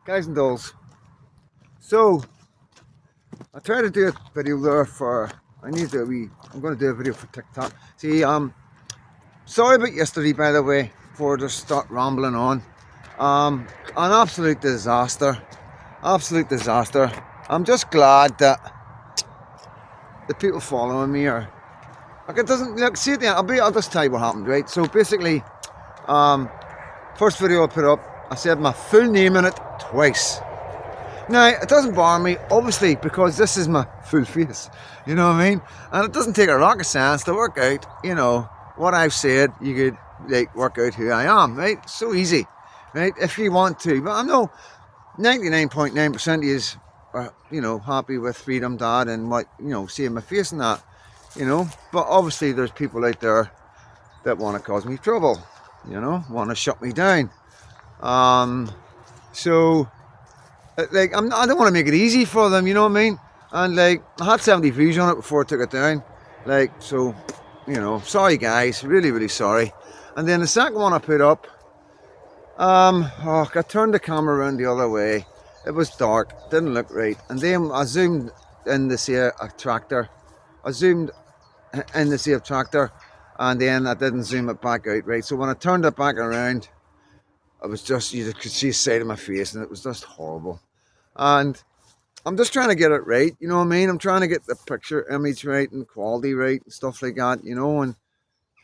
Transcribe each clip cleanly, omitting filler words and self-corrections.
Guys and dolls. So I tried to do a video there for I'm gonna do a video for TikTok. See, sorry about yesterday, by the way, before I just start rambling on. An absolute disaster. Absolute disaster. I'm just glad that the people following me are like it doesn't look see it I'll just tell you what happened, right? So basically, first video I put up, I said my full name in it twice. Now, it doesn't bother me, obviously, because this is my full face, you know what I mean? And it doesn't take a rocket science to work out, what I've said, you could, work out who I am, right? So easy, right? If you want to. But I know 99.9% is, happy with Freedom Dad and what, seeing my face and that, But obviously, there's people out there that want to cause me trouble, want to shut me down. So I don't want to make it easy for them, you know what I mean? And I had 70 views on it before I took it down. So, sorry guys, really, really sorry. And then the second one I put up, I turned the camera around the other way. It was dark, didn't look right. And then I zoomed in to see a tractor. I zoomed in to see a tractor, and then I didn't zoom it back out right. So when I turned it back around, it was just, you could see the side of my face, and it was just horrible. And I'm just trying to get it right, you know what I mean? I'm trying to get the picture image right and quality right and stuff like that, and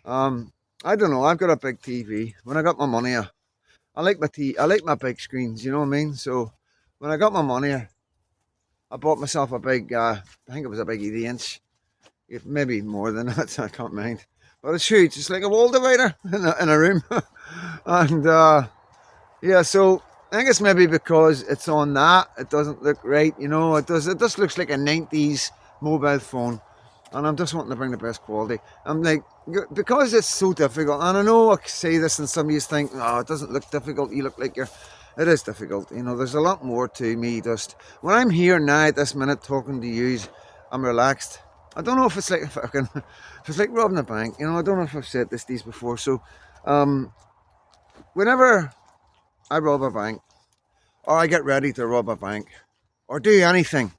I don't know, I've got a big TV. When I got my money, I like I like my big screens, you know what I mean? So when I got my money, I bought myself a big, I think it was a big 80-inch, maybe more than that, I can't mind. But it's huge, it's like a wall divider in a room. And yeah, so I think it's maybe because it's on that, it doesn't look right, it just looks like a 90s mobile phone. And I'm just wanting to bring the best quality. I'm like, because it's so difficult, and I know I say this and some of you think, oh, it doesn't look difficult, you look like it is difficult, there's a lot more to me. Just, when I'm here now at this minute talking to you, I'm relaxed. I don't know if it's like, if it's like robbing a bank, I don't know if I've said these before. So, whenever I rob a bank, or I get ready to rob a bank, or do anything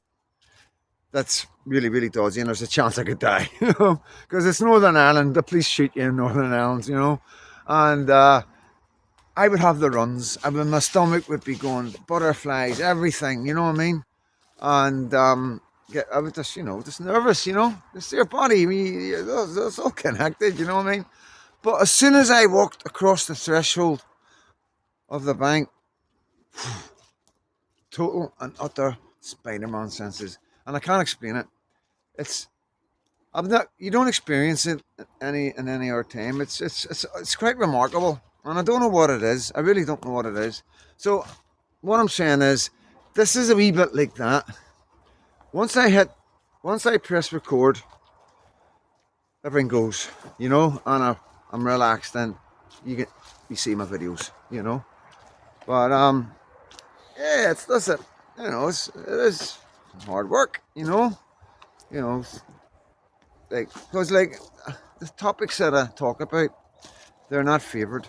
that's really, really dodgy, and there's a chance I could die, because it's Northern Ireland, the police shoot you in Northern Ireland, and I would have the runs. My stomach would be going, butterflies, everything, you know what I mean? And I was just, just nervous, It's your body, it's all connected, you know what I mean? But as soon as I walked across the threshold of the bank, total and utter Spider-Man senses, and I can't explain it. It's you don't experience it in any other time. It's quite remarkable, and I don't know what it is. I really don't know what it is. So what I'm saying is, this is a wee bit like that. Once I press record, everything goes, and I'm relaxed, and you see my videos, But yeah, it's listen, it is hard work, you know, because the topics that I talk about, they're not favoured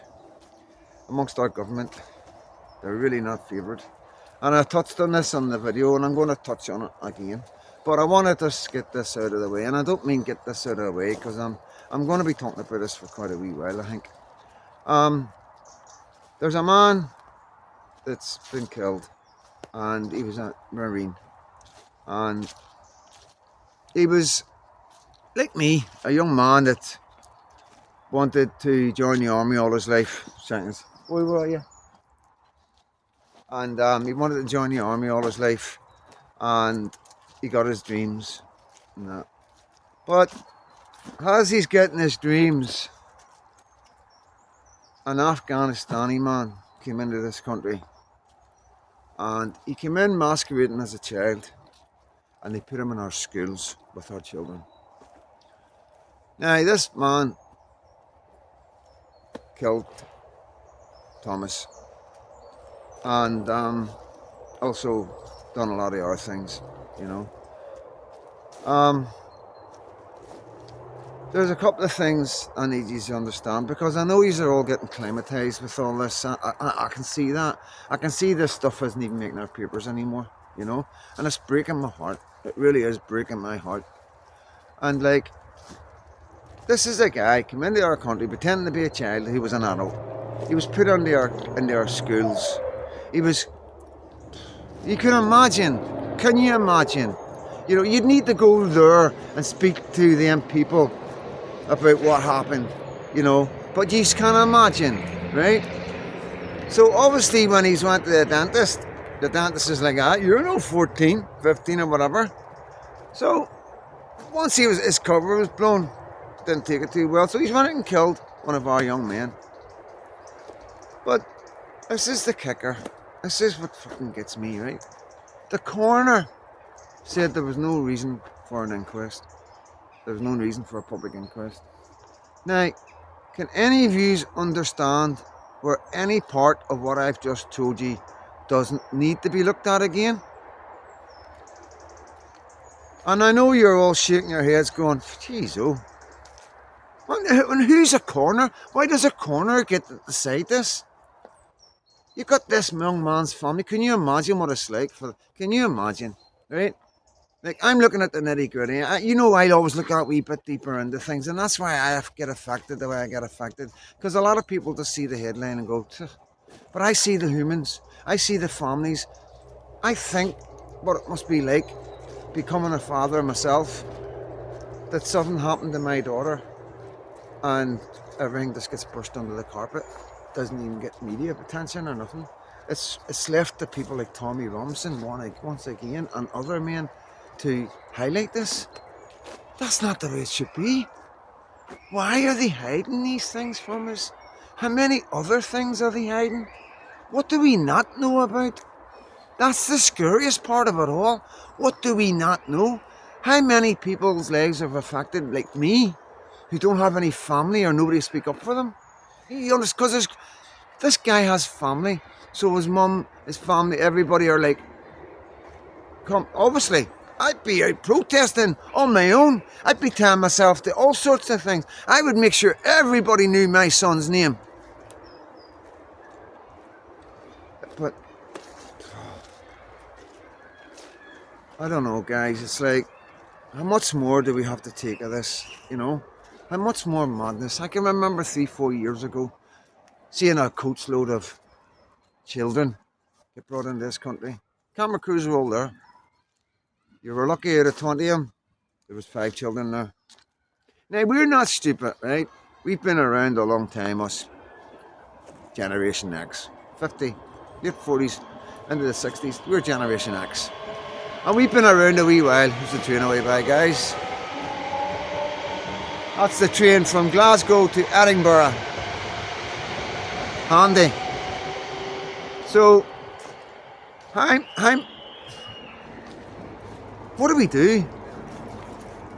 amongst our government. They're really not favoured, and I touched on this on the video, and I'm going to touch on it again. But I wanted to just get this out of the way, and I don't mean get this out of the way because I'm going to be talking about this for quite a wee while, I think. There's a man that's been killed, and he was a Marine, and he was like me, a young man that wanted to join the army all his life. Seconds. Boy, where are you? And he wanted to join the army all his life, and he got his dreams and that. But as he's getting his dreams, an Afghanistani man came into this country, and he came in masquerading as a child, and they put him in our schools with our children. Now, this man killed Thomas, and also done a lot of other things, there's a couple of things I need you to understand, because I know you are all getting climatized with all this. I can see that. I can see this stuff isn't even making our papers anymore, you know, and it's breaking my heart. It really is breaking my heart. And like, this is a guy came into our country pretending to be a child. He was an adult. He was put into our schools. He was. You can imagine. Can you imagine? You know, you'd need to go there and speak to them people about what happened, you know. But you can't imagine, right? So obviously when he's went to the dentist is like, you're no 14, 15 or whatever. So once his cover was blown, didn't take it too well. So he's went out and killed one of our young men. But this is the kicker. This is what fucking gets me, right? The coroner said there was no reason for an inquest. There was no reason for a public inquest. Now, can any of you understand where any part of what I've just told you doesn't need to be looked at again? And I know you're all shaking your heads going, geez, oh. And who's a coroner? Why does a coroner get to decide this? You got this young man's family. Can you imagine what it's like? Can you imagine, right? Like, I'm looking at the nitty gritty. You know, I always look a wee bit deeper into things, and that's why I get affected the way I get affected. Because a lot of people just see the headline and go, but I see the humans. I see the families. I think what it must be like becoming a father myself, that something happened to my daughter and everything just gets brushed under the carpet. Doesn't even get media attention or nothing. It's left to people like Tommy Robinson once again and other men to highlight this. That's not the way it should be. Why are they hiding these things from us? How many other things are they hiding? What do we not know about? That's the scariest part of it all. What do we not know? How many people's lives are affected, like me, who don't have any family or nobody to speak up for them? You understand? Because this guy has family, so his mum, his family, everybody are like, come. Obviously, I'd be out protesting on my own. I'd be telling myself to all sorts of things. I would make sure everybody knew my son's name. But I don't know, guys. It's like, how much more do we have to take of this? You know, how much more madness? I can remember 3-4 years ago seeing a coachload of children get brought into this country. Camera crews were all there. You were lucky out of 20 of them, there was 5 children there. Now, we're not stupid, right? We've been around a long time, us. Generation X. 50, late 40s, into the 60s. We're Generation X. And we've been around a wee while. Who's the train away by, guys? That's the train from Glasgow to Edinburgh. Handy. So, what do we do?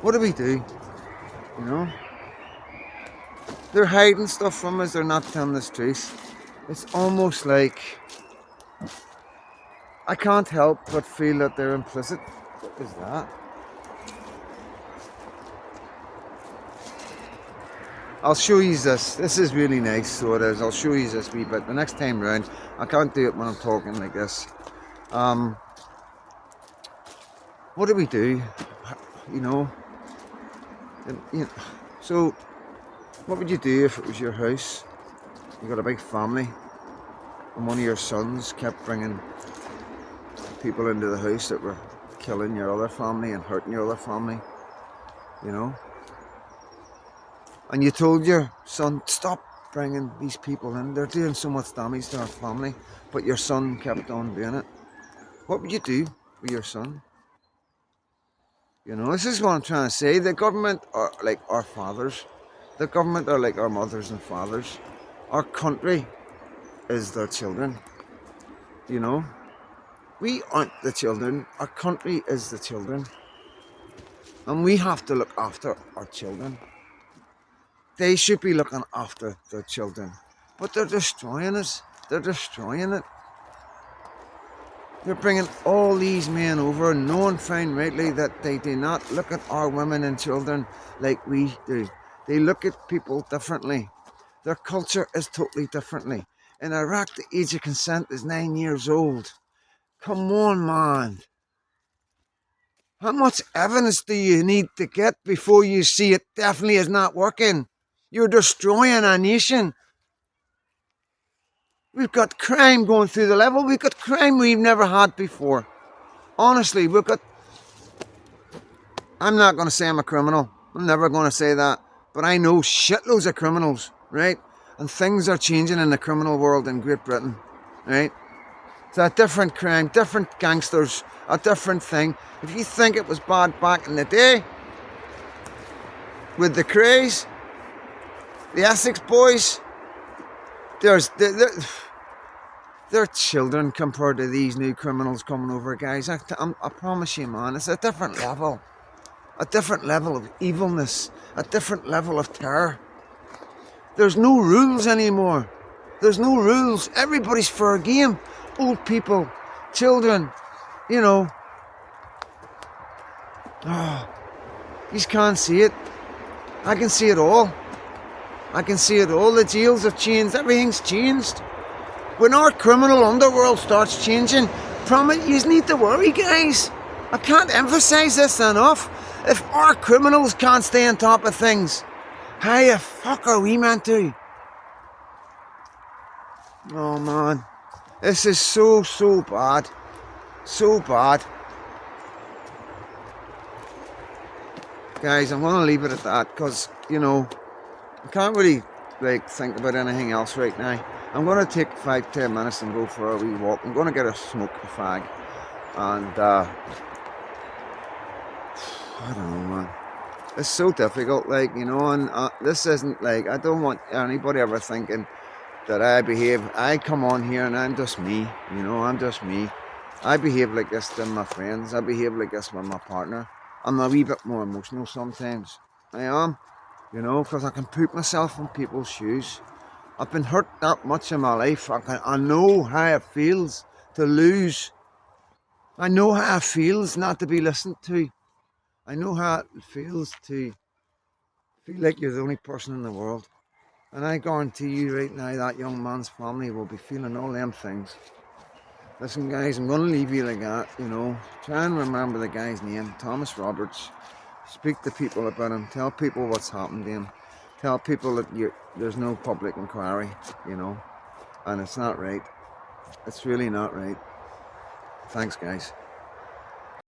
What do we do? You know? They're hiding stuff from us, they're not telling us the truth. It's almost like I can't help but feel that they're implicit. What is that? I'll show you this. This is really nice, so it is. I'll show you this wee bit. The next time round, I can't do it when I'm talking like this. What do we do? You know? So, what would you do if it was your house? You got a big family, and one of your sons kept bringing people into the house that were killing your other family and hurting your other family, you know? And you told your son, stop bringing these people in, they're doing so much damage to our family, but your son kept on doing it. What would you do with your son? You know, this is what I'm trying to say. The government are like our fathers. The government are like our mothers and fathers. Our country is their children. You know? We aren't the children. Our country is the children. And we have to look after our children. They should be looking after their children. But they're destroying us. They're destroying it. They're bringing all these men over, knowing fine rightly that they do not look at our women and children like we do. They look at people differently. Their culture is totally differently. In Iraq, the age of consent is 9 years old. Come on, man. How much evidence do you need to get before you see it definitely is not working? You're destroying a nation. We've got crime going through the level. We've got crime we've never had before. Honestly, we've got... I'm not going to say I'm a criminal. I'm never going to say that. But I know shitloads of criminals, right? And things are changing in the criminal world in Great Britain, right? It's a different crime, different gangsters, a different thing. If you think it was bad back in the day, with the Krays, the Essex boys, they're children compared to these new criminals coming over, guys. I promise you, man, it's a different level. A different level of evilness, a different level of terror. There's no rules anymore. There's no rules. Everybody's fair game. Old people, children, you know. Oh, you can't see it. I can see it all. I can see it all. The jails have changed. Everything's changed. When our criminal underworld starts changing, you need to worry, guys. I can't emphasize this enough. If our criminals can't stay on top of things, how the fuck are we meant to? Oh man, this is so bad. So bad. Guys, I'm going to leave it at that because, you know, I can't really think about anything else right now. I'm going to take 5-10 minutes and go for a wee walk. I'm going to get a smoke, a fag. And, I don't know, man. It's so difficult, you know, and this isn't I don't want anybody ever thinking that I come on here and I'm just me, you know, I'm just me. I behave like this to my friends, I behave like this with my partner. I'm a wee bit more emotional sometimes. I am, you know, because I can put myself in people's shoes. I've been hurt that much in my life. I know how it feels to lose. I know how it feels not to be listened to. I know how it feels to feel like you're the only person in the world. And I guarantee you right now that young man's family will be feeling all them things. Listen guys, I'm going to leave you like that, you know. Try and remember the guy's name, Thomas Roberts. Speak to people about him. Tell people what's happened to him. Tell people that there's no public inquiry, you know. And it's not right. It's really not right. Thanks guys.